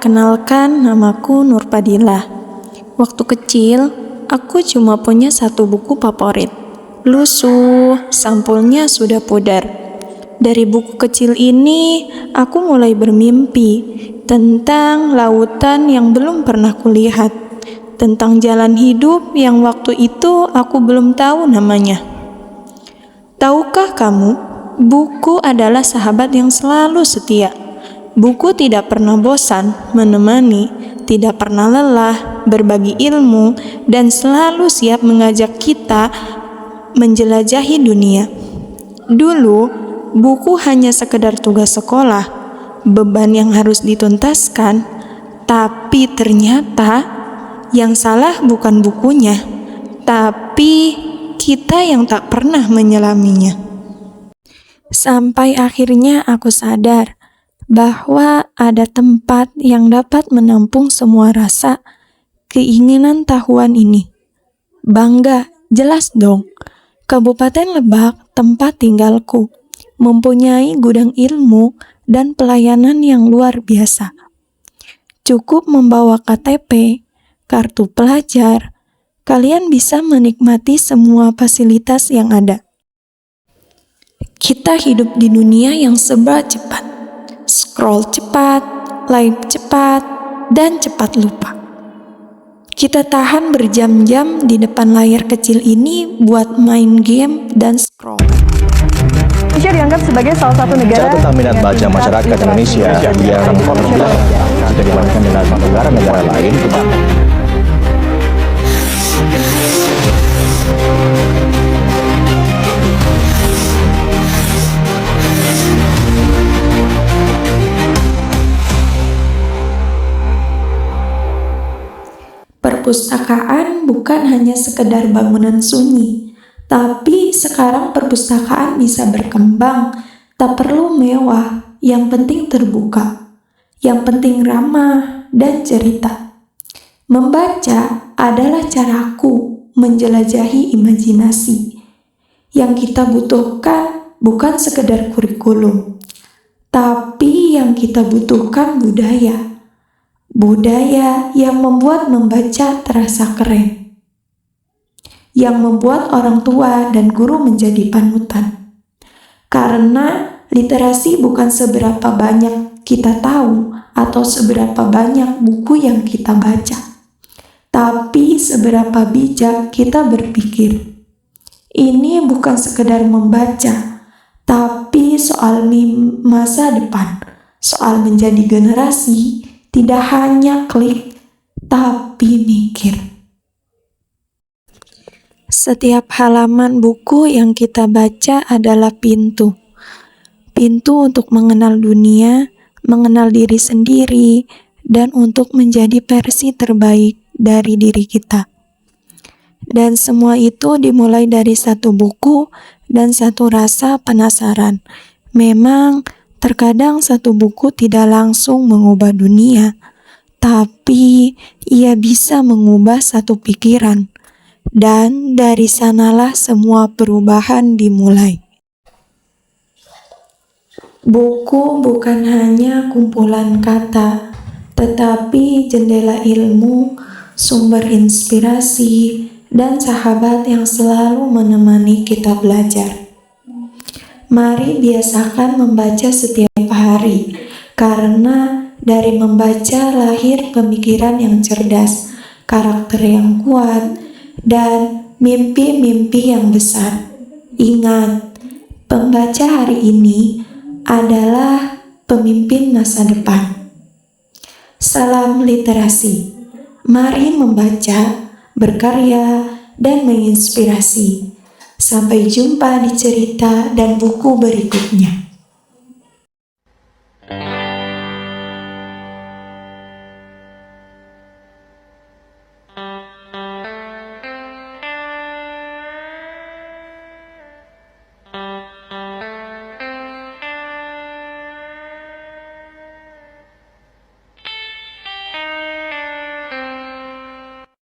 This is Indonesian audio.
perkenalkan, namaku Nurpadilah. Waktu kecil, aku cuma punya satu buku favorit. Lusuh, sampulnya sudah pudar. Dari buku kecil ini, aku mulai bermimpi tentang lautan yang belum pernah kulihat, tentang jalan hidup yang waktu itu aku belum tahu namanya. Tahukah kamu, buku adalah sahabat yang selalu setia. Buku tidak pernah bosan menemani, tidak pernah lelah berbagi ilmu, dan selalu siap mengajak kita menjelajahi dunia. Dulu, buku hanya sekedar tugas sekolah, beban yang harus dituntaskan, tapi ternyata yang salah bukan bukunya, tapi kita yang tak pernah menyelaminya. Sampai akhirnya aku sadar bahwa ada tempat yang dapat menampung semua rasa keinginan tahuan ini. Bangga, jelas dong. Kabupaten Lebak, tempat tinggalku, mempunyai gudang ilmu dan pelayanan yang luar biasa. Cukup membawa KTP, kartu pelajar, kalian bisa menikmati semua fasilitas yang ada. Kita hidup di dunia yang serba cepat. Scroll cepat, like cepat, dan cepat lupa. Kita tahan berjam-jam di depan layar kecil ini buat main game dan scroll. Indonesia dianggap sebagai salah satu negara tentang minat baca masyarakat Indonesia yang rendah jika dibandingkan dengan negara-negara lain. Perpustakaan bukan hanya sekedar bangunan sunyi, tapi sekarang perpustakaan bisa berkembang. Tak perlu mewah, yang penting terbuka, yang penting ramah dan cerita. Membaca adalah caraku menjelajahi imajinasi. Yang kita butuhkan bukan sekedar kurikulum, tapi yang kita butuhkan budaya. Budaya yang membuat membaca terasa keren, yang membuat orang tua dan guru menjadi panutan. Karena literasi bukan seberapa banyak kita tahu atau seberapa banyak buku yang kita baca, tapi seberapa bijak kita berpikir. Ini bukan sekedar membaca, tapi soal masa depan, soal menjadi generasi. Tidak hanya klik, tapi mikir. Setiap halaman buku yang kita baca adalah pintu. Pintu untuk mengenal dunia, mengenal diri sendiri, dan untuk menjadi versi terbaik dari diri kita. Dan semua itu dimulai dari satu buku dan satu rasa penasaran. Memang, terkadang satu buku tidak langsung mengubah dunia, tapi ia bisa mengubah satu pikiran, dan dari sanalah semua perubahan dimulai. Buku bukan hanya kumpulan kata, tetapi jendela ilmu, sumber inspirasi, dan sahabat yang selalu menemani kita belajar. Mari biasakan membaca setiap hari, karena dari membaca lahir pemikiran yang cerdas, karakter yang kuat, dan mimpi-mimpi yang besar. Ingat, pembaca hari ini adalah pemimpin masa depan. Salam literasi. Mari membaca, berkarya, dan menginspirasi. Sampai jumpa di cerita dan buku berikutnya.